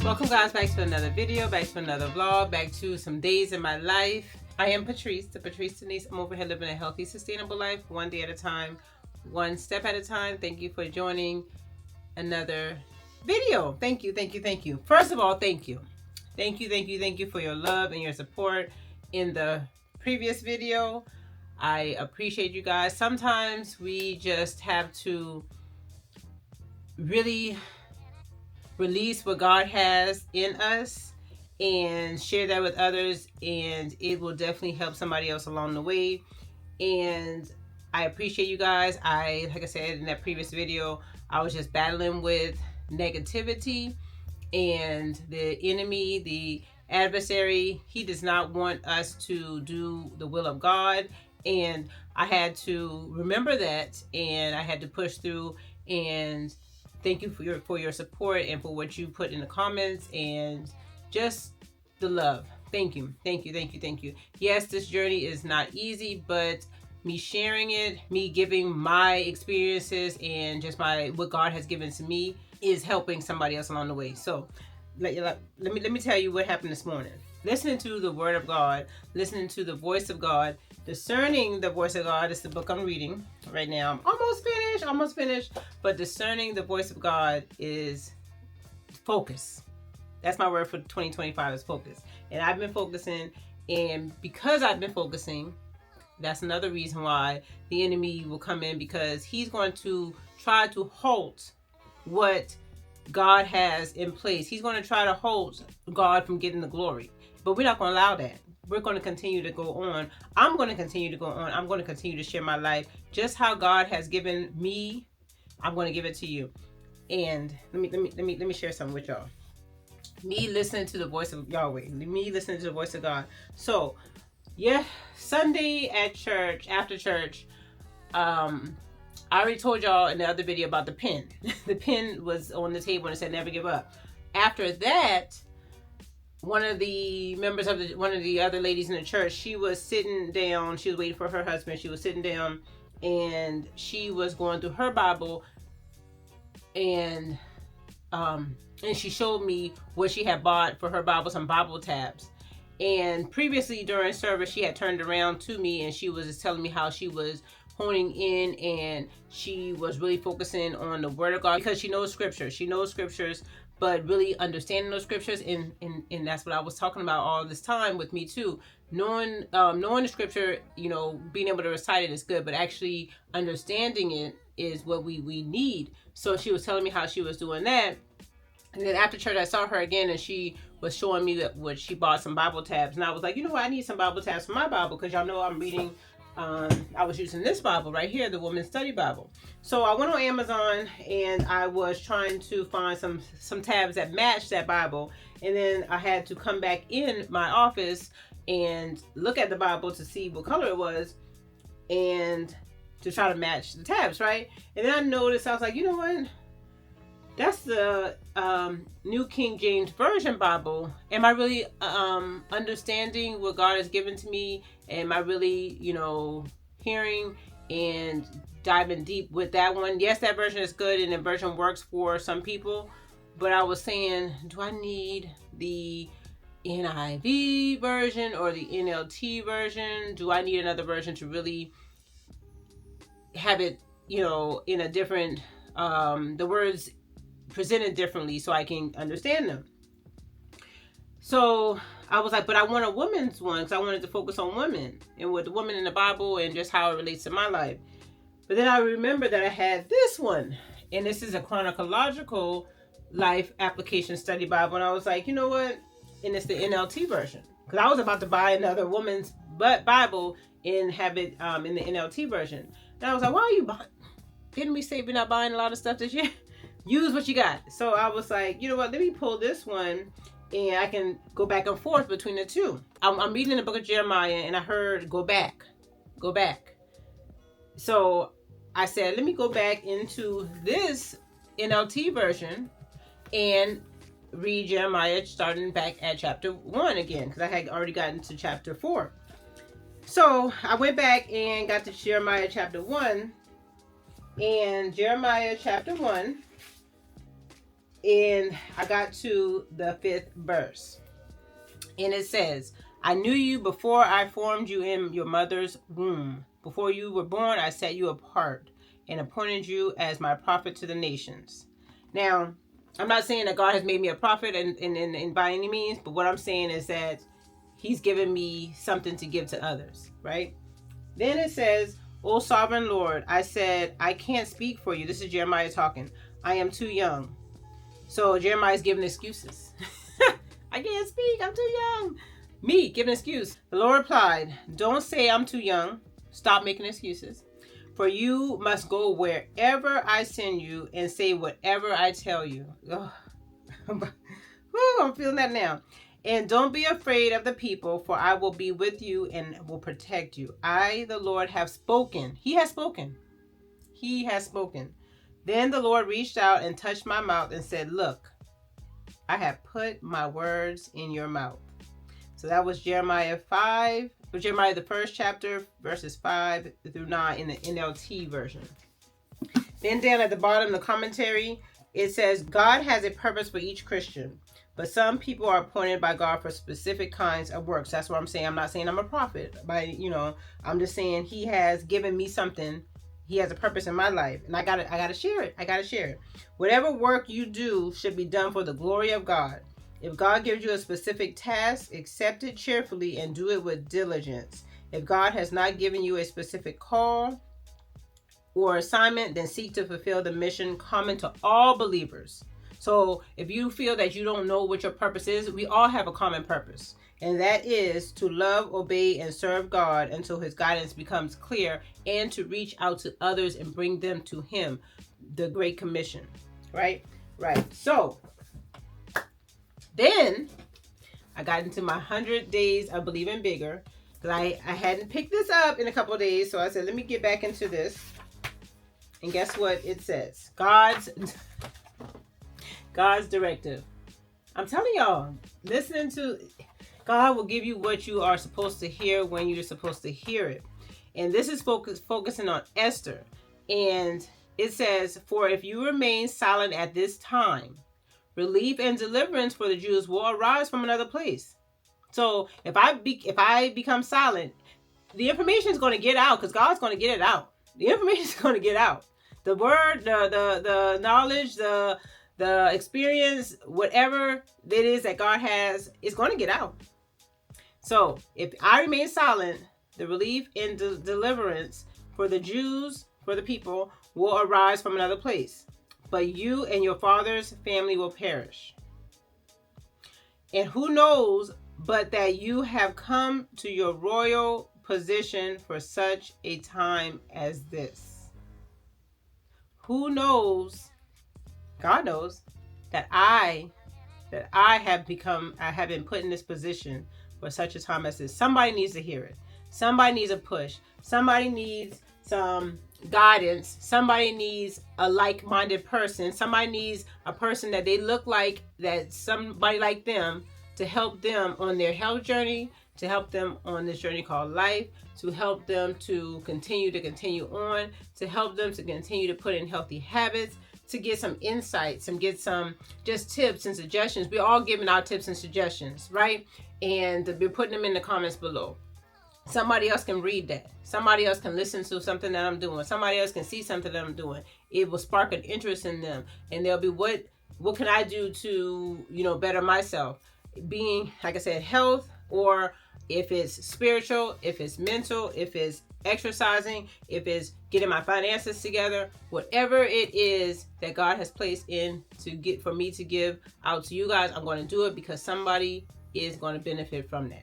Welcome guys back to another video, back to another vlog, back to some days in my life. I am Patrice, the Patrice.Denise. I'm over here living a healthy, sustainable life, one day at a time, one step at a time. Thank you for joining another video. Thank you, thank you, thank you. First of all, thank you. Thank you, thank you, thank you for your love and your support in the previous video. I appreciate you guys. Sometimes we just have to really release what God has in us and share that with others, and it will definitely help somebody else along the way. And I appreciate you guys. Like I said in that previous video, I was just battling with negativity, and the enemy, the adversary, he does not want us to do the will of God. And I had to remember that, and I had to push through. And thank you for your support and for what you put in the comments and just the love. Thank you, thank you, thank you, thank you. Yes, this journey is not easy, but me sharing it, me giving my experiences and just what God has given to me is helping somebody else along the way. So let me tell you what happened this morning. Listening to the word of God, listening to the voice of God, discerning the voice of God is the book I'm reading right now. I'm almost finished, but discerning the voice of God is focus. That's my word for 2025 is focus. And I've been focusing, and because I've been focusing, that's another reason why the enemy will come in, because he's going to try to halt what God has in place. He's going to try to hold God from getting the glory. But we're not going to allow that. We're going to continue to go on. I'm going to continue to go on. I'm going to continue to share my life. Just how God has given me, I'm going to give it to you. And let me share something with y'all. Me listening to the voice of Yahweh. Me listening to the voice of God. So, yeah, Sunday at church, after church, I already told y'all in the other video about the pen. The pen was on the table and it said never give up. After that, one of the members of one of the other ladies in the church, she was sitting down. She was waiting for her husband. She was sitting down and she was going through her Bible, and she showed me what she had bought for her Bible, some Bible tabs. And previously during service, she had turned around to me and she was just telling me how she was honing in and she was really focusing on the word of God, because she knows scripture. She knows scriptures, but really understanding those scriptures, and that's what I was talking about all this time with me too. Knowing the scripture, being able to recite it is good, but actually understanding it is what we need. So she was telling me how she was doing that. And then after church, I saw her again, and she was showing me what she bought, some Bible tabs. And I was like, you know what? I need some Bible tabs for my Bible, because y'all know I'm reading. I was using this Bible right here, the Women's Study Bible. So I went on Amazon and I was trying to find some tabs that matched that Bible. And then I had to come back in my office and look at the Bible to see what color it was and to try to match the tabs, right? And then I noticed, I was like, you know what? That's the New King James Version Bible. Am I really understanding what God has given to me? Am I really, hearing and diving deep with that one? Yes, that version is good, and the version works for some people. But I was saying, do I need the NIV version or the NLT version? Do I need another version to really have it, in a different, the words presented differently so I can understand them? So I was like, but I want a woman's one, because I wanted to focus on women and with the woman in the Bible and just how it relates to my life. But then I remember that I had this one, and this is a chronological life application study Bible. And I was like, you know what? And it's the NLT version, because I was about to buy another woman's Bible and have it in the NLT version. And I was like, why are you buying? Didn't we say we're not buying a lot of stuff this year? Use what you got. So I was like, you know what? Let me pull this one, and I can go back and forth between the two. I'm reading the book of Jeremiah, and I heard go back. So I said, let me go back into this NLT version and read Jeremiah starting back at chapter 1 again, because I had already gotten to chapter 4. So I went back and got to Jeremiah chapter 1, and Jeremiah chapter 1 And I got to the 5th verse. And it says, I knew you before I formed you in your mother's womb. Before you were born, I set you apart and appointed you as my prophet to the nations. Now, I'm not saying that God has made me a prophet and by any means, but what I'm saying is that he's given me something to give to others, right? Then it says, O sovereign Lord, I said, I can't speak for you. This is Jeremiah talking. I am too young. So Jeremiah's giving excuses. I can't speak. I'm too young. Me giving an excuse. The Lord replied, don't say I'm too young. Stop making excuses. For you must go wherever I send you and say whatever I tell you. Oh. I'm feeling that now. And don't be afraid of the people, for I will be with you and will protect you. I, the Lord, have spoken. He has spoken. He has spoken. Then the Lord reached out and touched my mouth and said, look, I have put my words in your mouth. So that was Jeremiah 5, Jeremiah the 1st chapter, verses 5 through 9 in the NLT version. Then down at the bottom, the commentary, it says, God has a purpose for each Christian, but some people are appointed by God for specific kinds of works. That's what I'm saying. I'm not saying I'm a prophet, but I'm just saying he has given me something. He has a purpose in my life, and I gotta share it. I gotta share it. Whatever work you do should be done for the glory of God. If God gives you a specific task, accept it cheerfully and do it with diligence. If God has not given you a specific call or assignment, then seek to fulfill the mission common to all believers. So if you feel that you don't know what your purpose is, we all have a common purpose. And that is to love, obey, and serve God until his guidance becomes clear, and to reach out to others and bring them to him, the Great Commission. Right? So then I got into my 100 days of Believing Bigger, because I hadn't picked this up in a couple of days. So I said, let me get back into this. And guess what it says? God's directive. I'm telling y'all, listening to God will give you what you are supposed to hear when you're supposed to hear it. And this is focusing on Esther. And it says, for if you remain silent at this time, relief and deliverance for the Jews will arise from another place. So if I become silent, the information is going to get out, because God's going to get it out. The information is going to get out. The word, the knowledge, the experience, whatever it is that God has, is going to get out. So if I remain silent, the relief and deliverance for the Jews, for the people, will arise from another place. But you and your father's family will perish. And who knows but that you have come to your royal position for such a time as this. Who knows? God knows that I have been put in this position for such a time as this. Somebody needs to hear it. Somebody needs a push. Somebody needs some guidance. Somebody needs a like-minded person. Somebody needs a person that they look like, that somebody like them, to help them on their health journey, to help them on this journey called life, to help them to continue on, to help them to continue to put in healthy habits, to get some insights and get some just tips and suggestions. We're all giving our tips and suggestions, right? And we're putting them in the comments below. Somebody else can read that. Somebody else can listen to something that I'm doing. Somebody else can see something that I'm doing. It will spark an interest in them. And they'll be, what can I do to, better myself? Being, like I said, health, or if it's spiritual, if it's mental, if it's exercising, if it's getting my finances together, whatever it is that God has placed for me to give out to you guys, I'm going to do it, because somebody is going to benefit from that.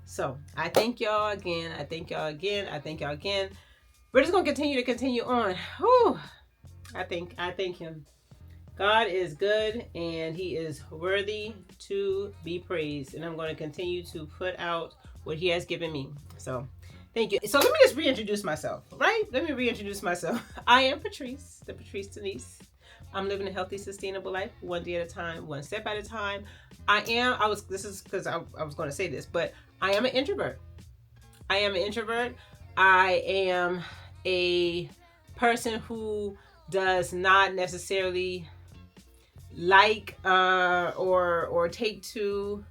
So I thank y'all again. I thank y'all again. We're just going to continue on. Whew. I thank him. God is good, and he is worthy to be praised. And I'm going to continue to put out what he has given me. So thank you. So let me just reintroduce myself, right? Let me reintroduce myself. I am Patrice, the Patrice.Denise. I'm living a healthy, sustainable life, one day at a time, one step at a time. This is because I was going to say this, but I am an introvert. I am a person who does not necessarily like or take to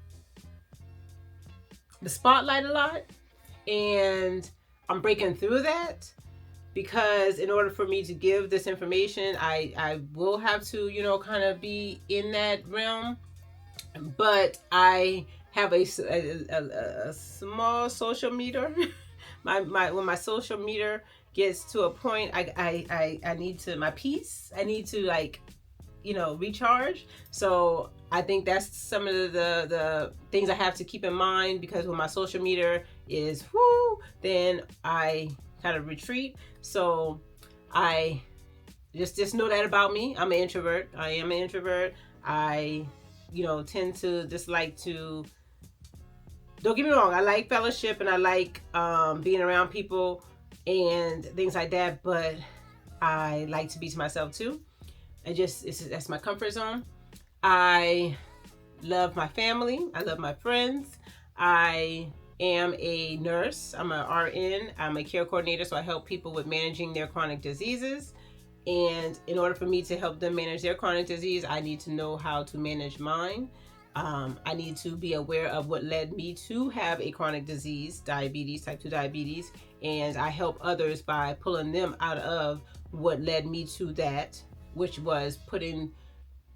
the spotlight a lot, and I'm breaking through that, because in order for me to give this information, I will have to, you know, kind of be in that realm. But I have a small social meter. my when my social meter gets to a point, I need to, my peace, I need to, like, you know, recharge. So I think that's some of the things I have to keep in mind, because when my social meter is whoo, then I kind of retreat. So I just know that about me. I'm an introvert. I am an introvert. I, you know, tend to dislike to, don't get me wrong, I like fellowship and I like being around people and things like that, but I like to be to myself too. That's my comfort zone. I love my family. I love my friends. I am a nurse. I'm an RN. I'm a care coordinator, so I help people with managing their chronic diseases. And in order for me to help them manage their chronic disease, I need to know how to manage mine. I need to be aware of what led me to have a chronic disease, diabetes, type 2 diabetes, and I help others by pulling them out of what led me to that, which was putting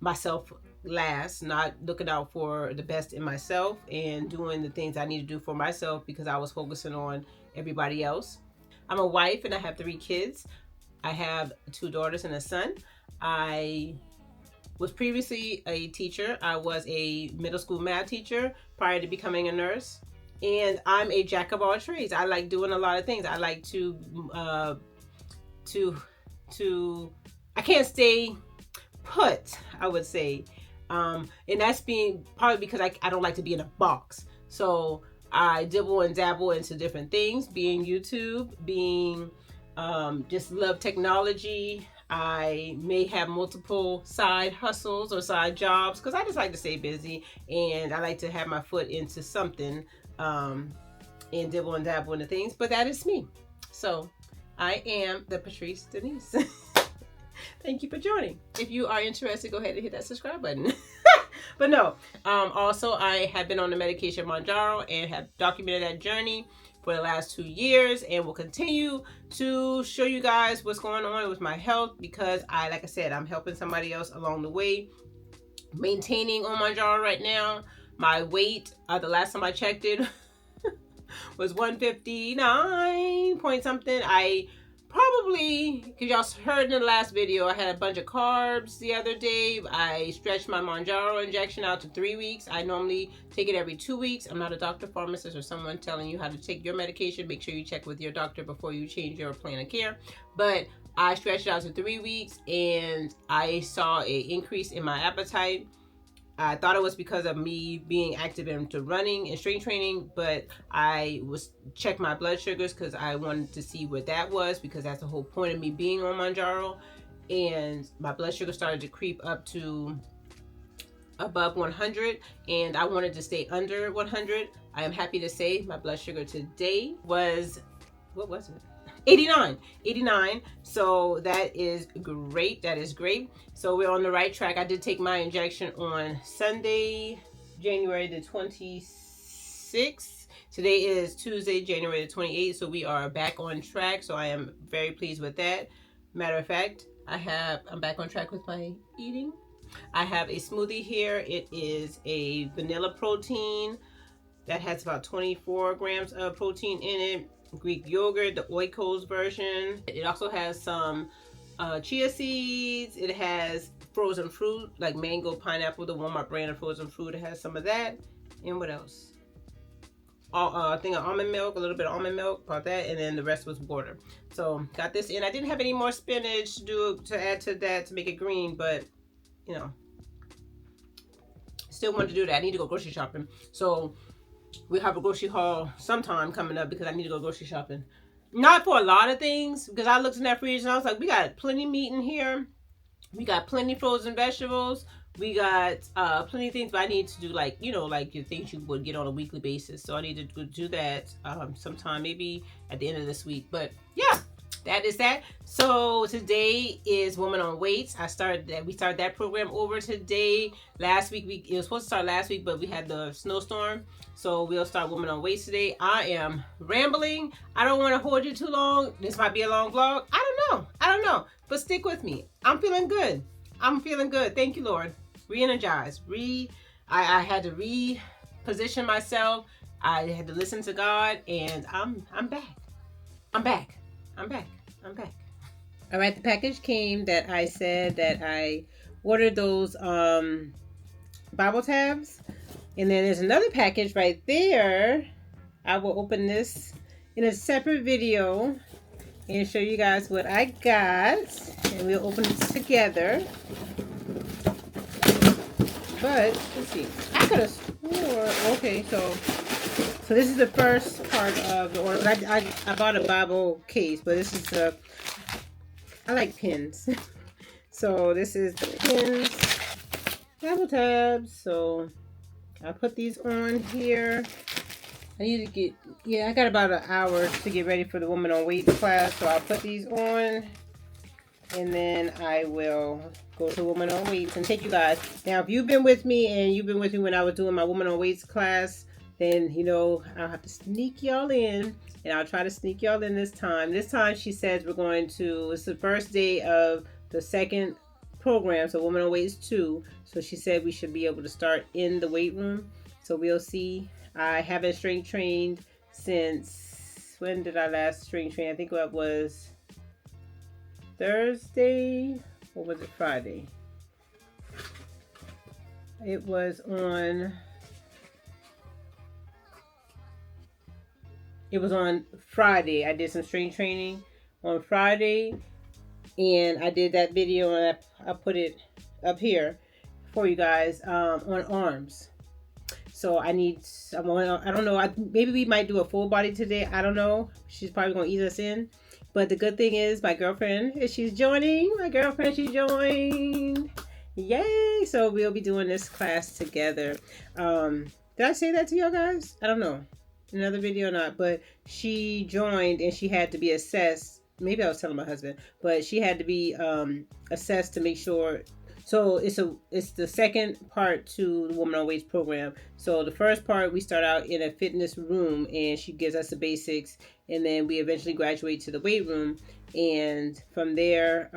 myself last, not looking out for the best in myself and doing the things I need to do for myself because I was focusing on everybody else. I'm a wife and I have 3 kids. I have 2 daughters and a son. I was previously a teacher. I was a middle school math teacher prior to becoming a nurse. And I'm a jack of all trades. I like doing a lot of things. I like to I can't stay put, I would say. And that's being partly because I don't like to be in a box. So I dibble and dabble into different things, being YouTube, being just love technology. I may have multiple side hustles or side jobs because I just like to stay busy and I like to have my foot into something and dibble and dabble into things. But that is me. So I am the Patrice.Denise. Thank you for joining. If you are interested, go ahead and hit that subscribe button. But no, also I have been on the medication Mounjaro and have documented that journey for the last 2 years, and will continue to show you guys what's going on with my health, because like I said, I'm helping somebody else along the way. Maintaining on Mounjaro right now. My weight, the last time I checked it, was 159 point something. I probably, because y'all heard in the last video, I had a bunch of carbs the other day. I stretched my Mounjaro injection out to 3 weeks. I normally take it every 2 weeks. I'm not a doctor, pharmacist, or someone telling you how to take your medication. Make sure you check with your doctor before you change your plan of care. But I stretched it out to 3 weeks and I saw an increase in my appetite. I thought it was because of me being active into running and strength training, but I was check my blood sugars because I wanted to see what that was, because that's the whole point of me being on Mounjaro. And my blood sugar started to creep up to above 100, and I wanted to stay under 100. I am happy to say my blood sugar today was, what was it? 89. So that is great. That is great. So we're on the right track. I did take my injection on Sunday, January the 26th. Today is Tuesday, January the 28th. So we are back on track. So I am very pleased with that. Matter of fact, I'm back on track with my eating. I have a smoothie here. It is a vanilla protein that has about 24 grams of protein in it. Greek yogurt, the Oikos version. It also has some chia seeds. It has frozen fruit like mango, pineapple, the Walmart brand of frozen fruit. It has some of that. And what else? I think of almond milk, a little bit of almond milk, about that, and then the rest was water. So got this in. I didn't have any more spinach to add to that to make it green, but you know, still wanted to do that. I need to go grocery shopping. So we have a grocery haul sometime coming up because I need to go grocery shopping. Not for a lot of things, because I looked in that fridge and I was like, we got plenty of meat in here. We got plenty of frozen vegetables. We got plenty of things, but I need to do like, you know, like your things you would get on a weekly basis. So I need to do that sometime, maybe at the end of this week. But yeah, that is that. So today is Woman on Weights. We started that program over today. Last week it was supposed to start last week, but we had the snowstorm. So we'll start Woman on Weights today. I am rambling. I don't want to hold you too long. This might be a long vlog. I don't know. But stick with me. I'm feeling good. Thank you, Lord. Re-energized. I had to reposition myself. I had to listen to God, and I'm back. I'm back. All right, the package came that I said that I ordered those Bible tabs. And then there's another package right there. I will open this in a separate video and show you guys what I got. And we'll open it together. But let's see. I could have swore. Okay, so this is the first part of the order. I bought a Bible case, but this is I like pins. So this is the pins, Bible tabs. So I put these on here. I need to I got about an hour to get ready for the Woman on Weights class. So I'll put these on, and then I will go to Woman on Weights and take you guys. Now, if you've been with me and you've been with me when I was doing my Woman on Weights class, then, you know, I'll have to sneak y'all in, and I'll try to sneak y'all in this time. This time she says it's the first day of the second program, so Woman on Weights 2. So she said we should be able to start in the weight room. So we'll see. I haven't strength trained since, when did I last strength train? I think that was Thursday, or was it Friday? It was on Friday. I did some strength training on Friday, and I did that video, and I put it up here for you guys on arms. So I don't know, maybe we might do a full body today. I don't know. She's probably going to ease us in. But the good thing is my girlfriend, she's joining. She joined. Yay! So we'll be doing this class together. Did I say that to y'all guys? I don't know. Another video or not, but she joined and she had to be assessed. Maybe I was telling my husband, but she had to be assessed to make sure. So it's the second part to the Woman on Weights program. So the first part, we start out in a fitness room and she gives us the basics, and then we eventually graduate to the weight room. And from there,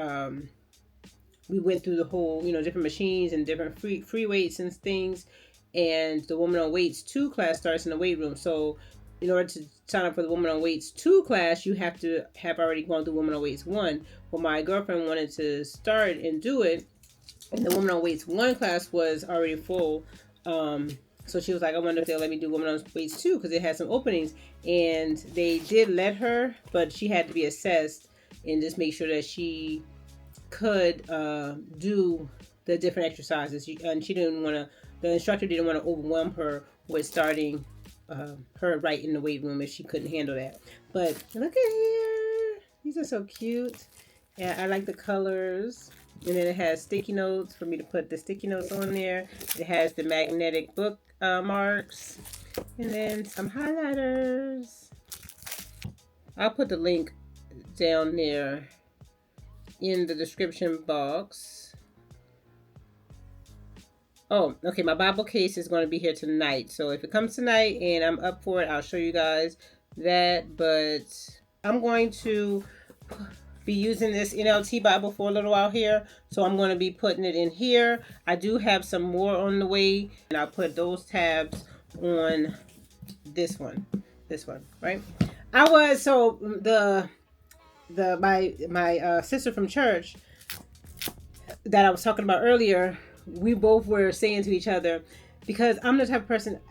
we went through the whole, different machines and different free weights and things. And the Woman on Weights 2 class starts in the weight room. So in order to sign up for the Woman on Weights 2 class, you have to have already gone through Woman on Weights 1. Well, my girlfriend wanted to start and do it, and the Woman on Weights 1 class was already full. So she was like, I wonder if they'll let me do Woman on Weights 2 because it had some openings. And they did let her, but she had to be assessed and just make sure that she could do the different exercises. The instructor didn't want to overwhelm her with starting her right in the weight room if she couldn't handle that. But look at here. These are so cute. Yeah, I like the colors. And then it has sticky notes for me to put the sticky notes on there. It has the magnetic book marks. And then some highlighters. I'll put the link down there in the description box. Oh, okay, my Bible case is going to be here tonight. So if it comes tonight and I'm up for it, I'll show you guys that. But I'm going to be using this NLT Bible for a little while here. So I'm going to be putting it in here. I do have some more on the way. And I'll put those tabs on this one. Right? My sister from church that I was talking about earlier, we both were saying to each other, because I'm the type of person,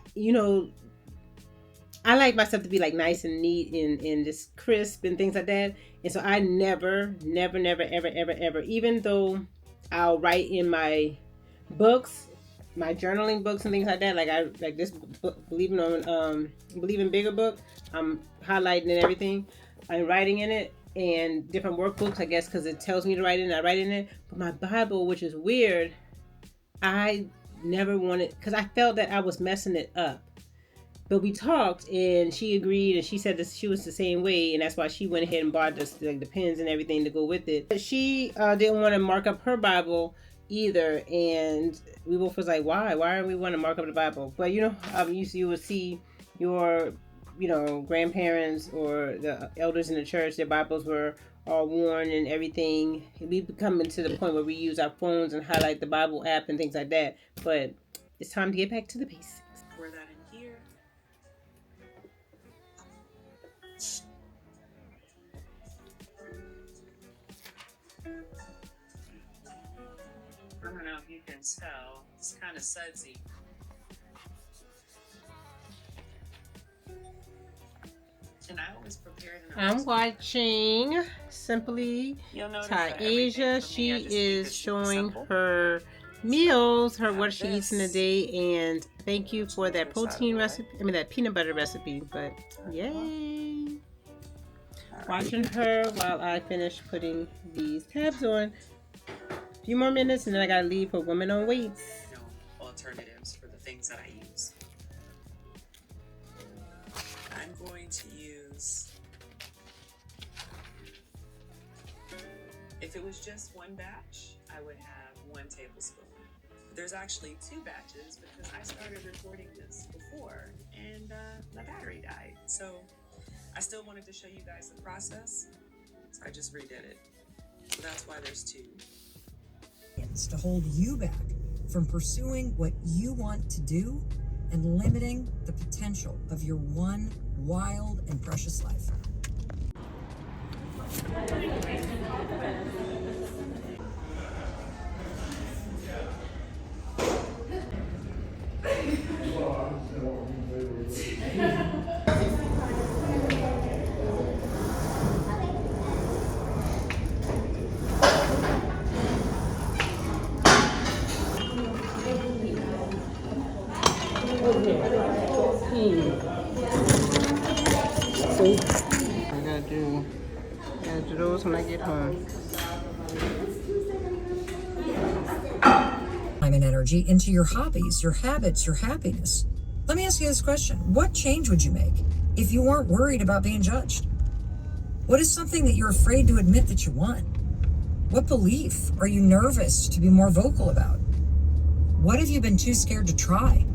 I like my stuff to be like nice and neat and just crisp and things like that. And so I never, ever, even though I'll write in my books, my journaling books and things like that, like this book, Believe in Bigger book, I'm highlighting and everything. I'm writing in it, and different workbooks, I guess, because it tells me to write in it, I write in it. But my Bible, which is weird, I never wanted, because I felt that I was messing it up. But we talked, and she agreed, and she said that she was the same way, and that's why she went ahead and bought the pens and everything to go with it. But she didn't want to mark up her Bible either, and we both was like, why? Why don't we want to mark up the Bible? But you would see your, grandparents or the elders in the church, their Bibles were all worn and everything. We coming to the point where we use our phones and highlight the Bible app and things like that. But it's time to get back to the basics. Pour that in here. I don't know if you can tell. It's kind of sudsy. And I always prepare them. I'm watching Simply Thai Asia. She is showing her meals, what she eats in a day, and thank you for that protein recipe. That peanut butter recipe. But yay! Watching her while I finish putting these tabs on. A few more minutes, and then I gotta leave for Women on Weights. Alternatives for the things that I use. I'm going to use, if it was just one batch, I would have 1 tablespoon. But there's actually 2 batches because I started recording this before and my battery died. So I still wanted to show you guys the process, so I just redid it. So that's why there's 2. To hold you back from pursuing what you want to do and limiting the potential of your one wild and precious life. I gotta do those when I get home. Time and energy into your hobbies, your habits, your happiness. Let me ask you this question. What change would you make if you weren't worried about being judged? What is something that you're afraid to admit that you want? What belief are you nervous to be more vocal about? What have you been too scared to try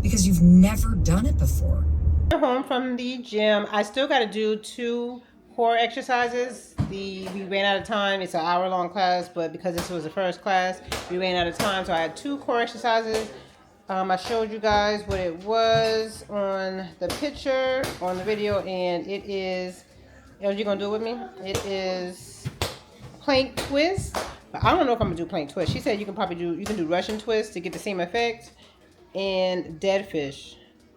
because you've never done it before? Home from the gym. I still got to do 2 core exercises. We ran out of time. It's an hour-long class, but because this was the first class, we ran out of time, so I had 2 core exercises. I showed you guys what it was on the picture, on the video, and it is, are you gonna do it with me? It is plank twist. But I don't know if I'm gonna do plank twist. She said you can do Russian twist to get the same effect, and dead fish.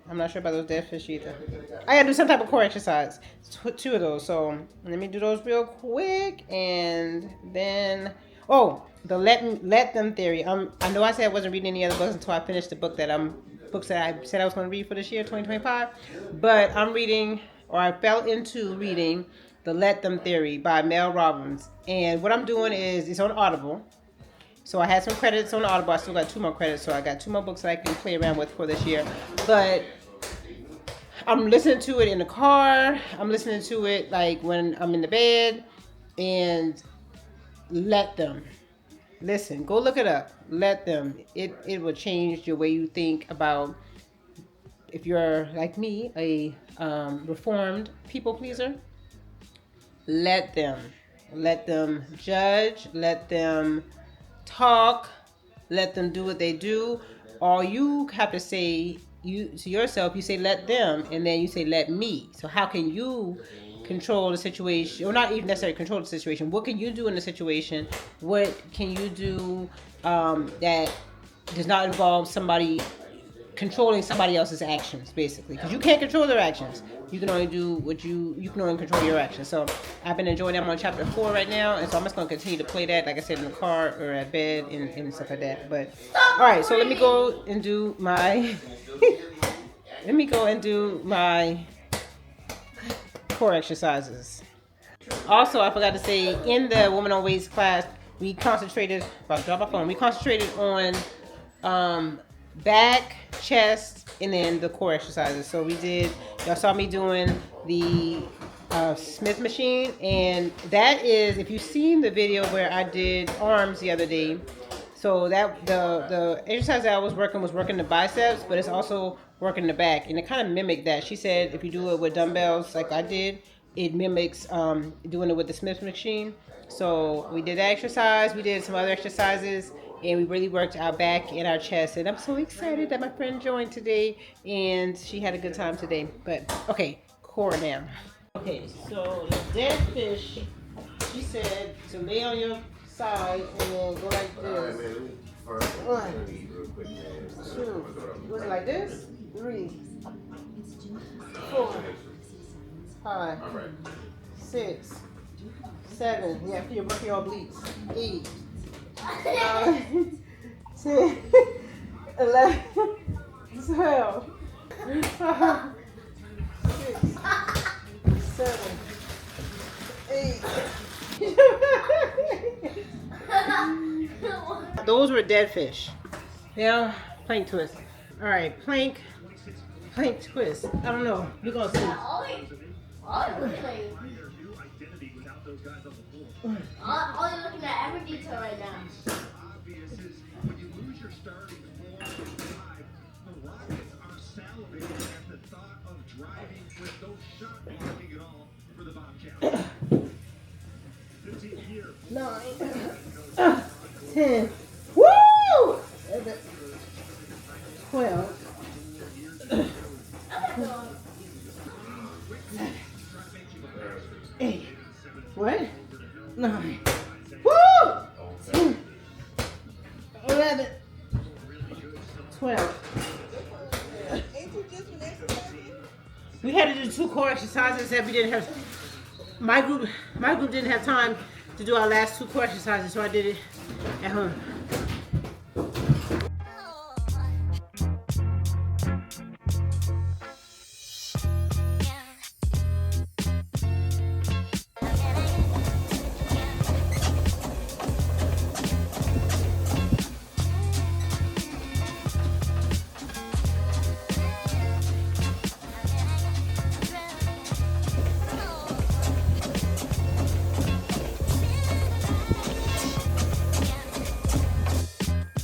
I'm not sure about those dead fish either. I gotta do some type of core exercise. 2 of those. So let me do those real quick, and then the let them theory. I know I said I wasn't reading any other books until I finished the books that I said I was going to read for this year, 2025. But I fell into reading the Let Them Theory by Mel Robbins, and what I'm doing is it's on Audible. So I had some credits on Audible. I still got 2 more credits, so I got 2 more books that I can play around with for this year. But I'm listening to it in the car. I'm listening to it like when I'm in the bed, and let them. Listen, go look it up. Let them. It will change your way you think about, if you're like me, a reformed people pleaser. Let them. Let them judge. Let them talk. Let them do what they do. All you have to say, to yourself, you say let them, and then you say let me. So how can you control the situation, or not even necessarily control the situation? What can you do in the situation? What can you do that does not involve somebody controlling somebody else's actions, basically? Because you can't control their actions. You can only do what you can only control your actions. So I've been enjoying that. I'm on chapter 4 right now, and so I'm just going to continue to play that, like I said, in the car or at bed and stuff like that. But all right, so let me go and do my core exercises. Also, I forgot to say, in the Woman on Weights class, we concentrated on back, chest, and then the core exercises. So we did, y'all saw me doing the Smith machine, and that is, if you've seen the video where I did arms the other day, so that the exercise that I was working the biceps, but it's also working the back, and it kind of mimicked that. She said if you do it with dumbbells like I did, it mimics doing it with the Smith machine. So we did that exercise. We did some other exercises, and we really worked our back and our chest. And I'm so excited that my friend joined today, and she had a good time today. But okay, core now. Okay, so the dead fish, she said to lay on your side and then go like this. One, two, was it like this? 3, 4, 5, 6, 7. Yeah, you're working your obliques. 8, 9, 10, 11, 12, 6, 7, 8. Those were dead fish. Yeah, plank twist. All right, plank twist. I don't know. We're gonna see. All you're looking at every detail right now. Nine, 10. Woo! 12. 8. What? 9. Woo! 10. 11. 12. We had to do 2 core exercises that we didn't have. My group didn't have time to do our last 2 core exercises, so I did it at home.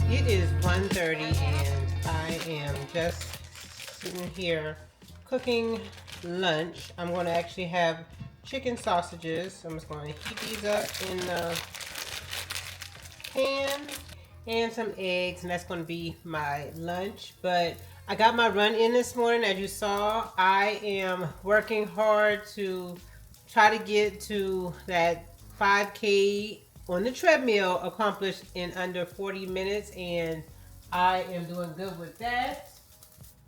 It is 1:30 and I am just sitting here cooking lunch. I'm going to actually have chicken sausages. I'm just going to heat these up in the pan and some eggs, and that's going to be my lunch. But I got my run in this morning. As you saw, I am working hard to try to get to that 5K on the treadmill accomplished in under 40 minutes, and I am doing good with that.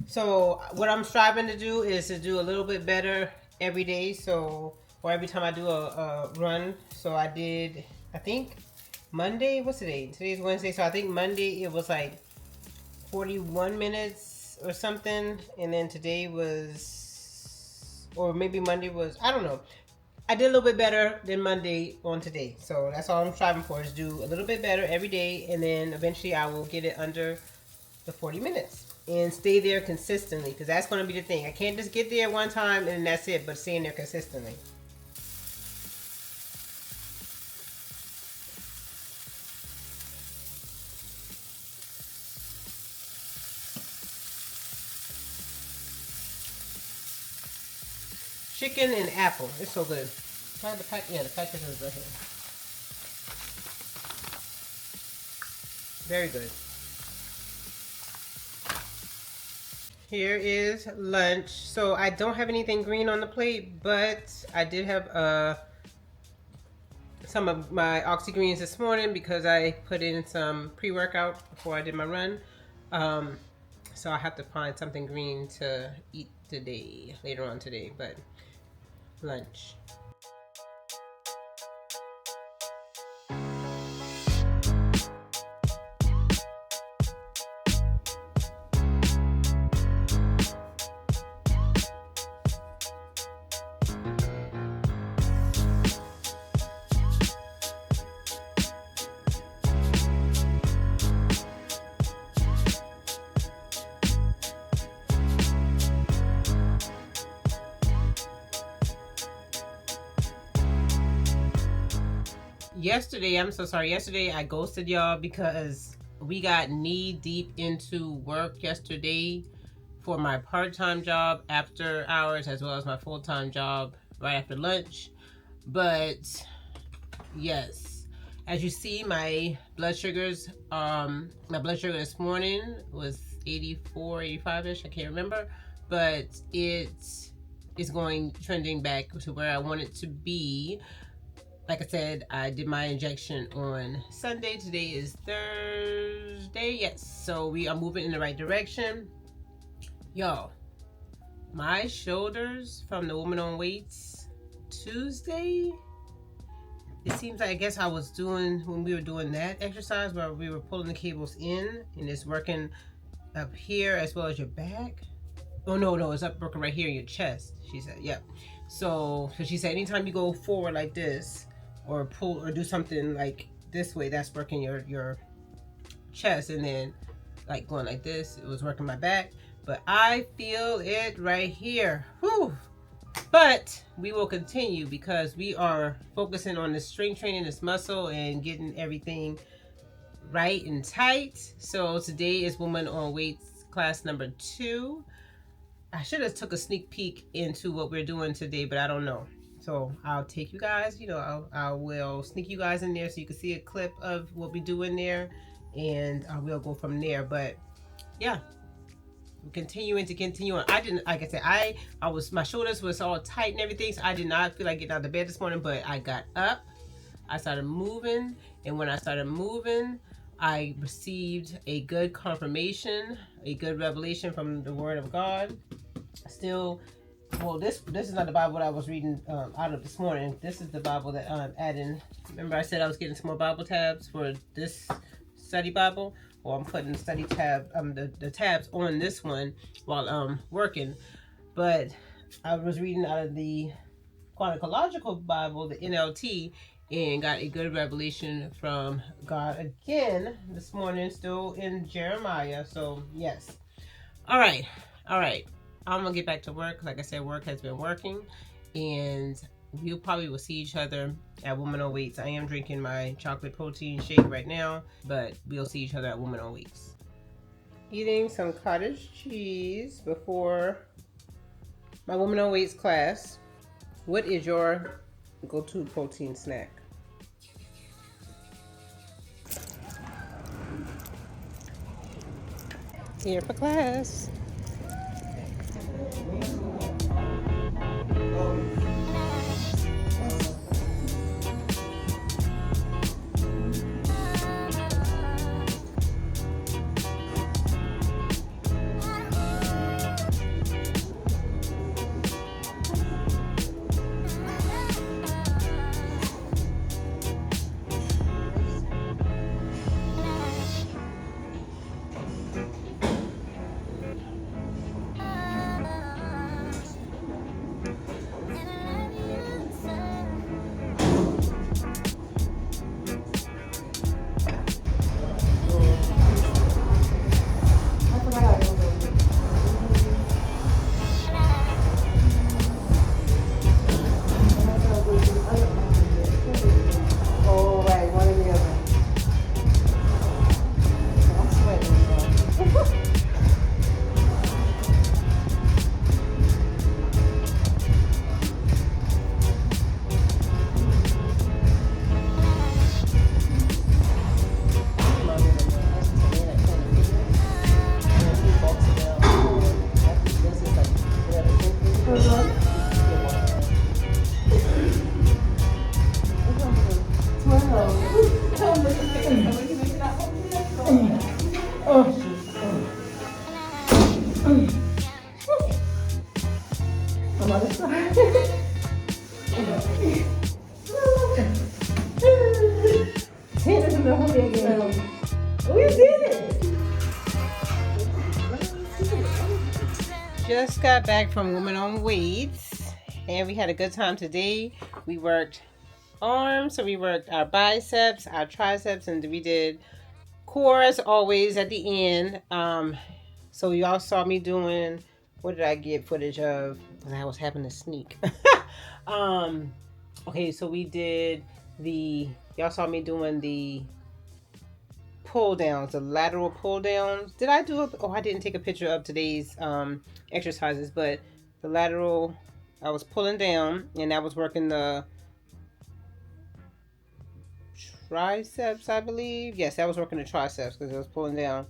So what I'm striving to do is to do a little bit better every day, so or every time I do a run. So I did, I think Monday, what's today? Today's Wednesday, so I think Monday it was like 41 minutes or something, and then today was, or maybe Monday was, I don't know. I did a little bit better than Monday on today. So that's all I'm striving for, is do a little bit better every day, and then eventually I will get it under the 40 minutes and stay there consistently, because that's going to be the thing. I can't just get there one time and that's it, but staying there consistently. Chicken and apple. It's so good. Try the pack. Yeah, the package is right here. Very good. Here is lunch. So I don't have anything green on the plate, but I did have some of my Oxy Greens this morning because I put in some pre-workout before I did my run. So I have to find something green to eat today, later on today, but lunch. yesterday, I'm so sorry. Yesterday I ghosted y'all because we got knee deep into work yesterday for my part-time job after hours as well as my full-time job right after lunch. But yes, as you see, my blood sugars, my blood sugar this morning was 84, 85-ish. I can't remember, but it is trending back to where I want it to be. Like I said, I did my injection on Sunday. Today is Thursday. Yes, so we are moving in the right direction. Y'all, my shoulders from the Woman on Weights Tuesday, it seems like, I guess I was doing, when we were doing that exercise where we were pulling the cables in and it's working up here as well as your back. Oh no, it's up working right here in your chest, she said. Yep. So she said anytime you go forward like this or pull or do something like this way, that's working your chest, and then like going like this, it was working my back. But I feel it right here. Whew. But we will continue because we are focusing on the strength training, this muscle, and getting everything right and tight. So today is Woman on Weights class number 2. I should have took a sneak peek into what we're doing today, but I don't know. So I'll take you guys, I will sneak you guys in there so you can see a clip of what we do in there, and we'll go from there. But yeah, continuing to continue on. I didn't, like I said, I was, my shoulders was all tight and everything, so I did not feel like getting out of bed this morning, but I got up, I started moving, and when I started moving, I received a good confirmation, a good revelation from the Word of God. Still, well, this is not the Bible that I was reading out of this morning. This is the Bible that I'm adding. Remember I said I was getting some more Bible tabs for this study Bible? Well, I'm putting the study tab, the tabs on this one while I'm working. But I was reading out of the Chronological Bible, the NLT, and got a good revelation from God again this morning, still in Jeremiah. So yes. All right. I'm gonna get back to work. Like I said, work has been working, and we probably will see each other at Woman on Weights. I am drinking my chocolate protein shake right now, but we'll see each other at Woman on Weights. Eating some cottage cheese before my Woman on Weights class. What is your go-to protein snack? Here for class. Just got back from Women on Weights, and we had a good time today. We worked arms, so we worked our biceps, our triceps, and we did core as always at the end. So y'all saw me doing, what did I get footage of? Because I was having to sneak. Okay, so we did the y'all saw me doing the pull downs, the lateral pull downs. Did I do it? Oh, I didn't take a picture of today's exercises, but the lateral, I was pulling down, and that was working the triceps, I believe. Yes, that was working the triceps because I was pulling down.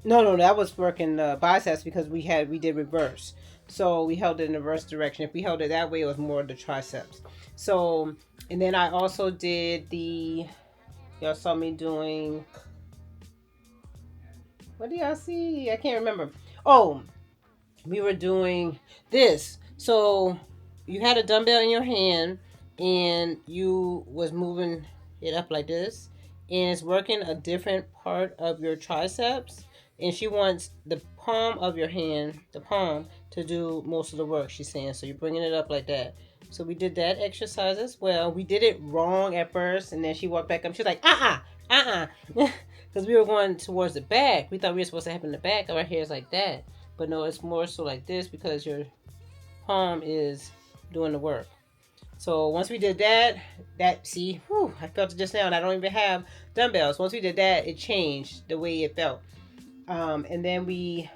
No, that was working the biceps because we did reverse. So we held it in the reverse direction. If we held it that way, it was more the triceps. So, and then I also did y'all saw me doing, what do y'all see? I can't remember. Oh, we were doing this. So you had a dumbbell in your hand and you was moving it up like this, and it's working a different part of your triceps, and she wants the palm of your hand, the palm, to do most of the work, she's saying. So you're bringing it up like that. So we did that exercise as well. We did it wrong at first, and then she walked back up. She's like, because we were going towards the back. We thought we were supposed to have in the back. Our hair is like that, but no, it's more so like this because your palm is doing the work. So once we did that see, whew, I felt it just now, and I don't even have dumbbells. Once we did that, it changed the way it felt. And then we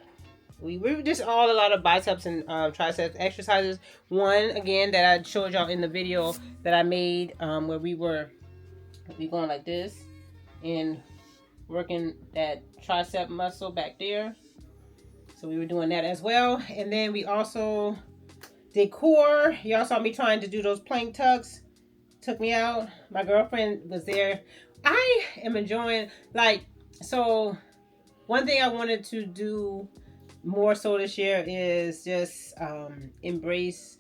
just a lot of biceps and triceps exercises. One again that I showed y'all in the video that I made, where we going like this and working that tricep muscle back there. So we were doing that as well. And then we also did core. Y'all saw me trying to do those plank tucks. Took me out. My girlfriend was there. I am enjoying, so one thing I wanted to do more so this year is just embrace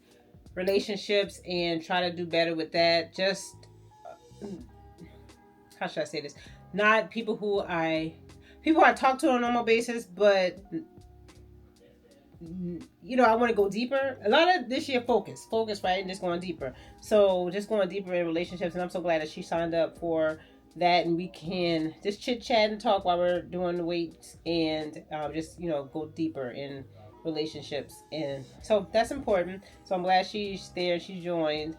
relationships and try to do better with that. Just, how should I say this? Not people who I talk to on a normal basis, but I want to go deeper. A lot of this year, focus, right? And just going deeper. So just going deeper in relationships. And I'm so glad that she signed up for that. And we can just chit chat and talk while we're doing the weights and just, go deeper in relationships. And so that's important. So I'm glad she's there. She joined.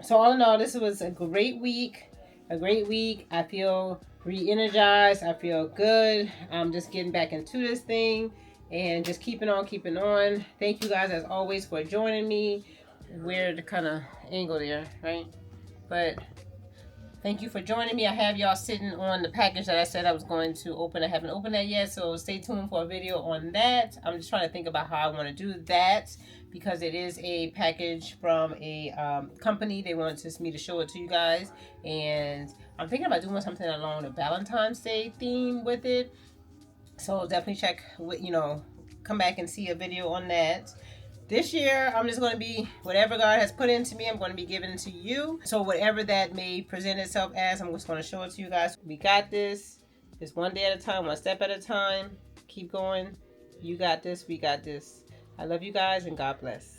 So all in all, this was a great week. I feel re-energized. I feel good. I'm just getting back into this thing. And just keeping on. Thank you guys as always for joining me. Weird kind of angle there, right? But thank you for joining me. I have y'all sitting on the package that I said I was going to open. I haven't opened that yet, so stay tuned for a video on that. I'm just trying to think about how I want to do that because it is a package from a company. They wanted me to show it to you guys. And I'm thinking about doing something along the Valentine's Day theme with it. So definitely check, come back and see a video on that. This year, I'm just going to be, whatever God has put into me, I'm going to be giving to you. So whatever that may present itself as, I'm just going to show it to you guys. We got this. Just one day at a time, one step at a time. Keep going. You got this. We got this. I love you guys, and God bless.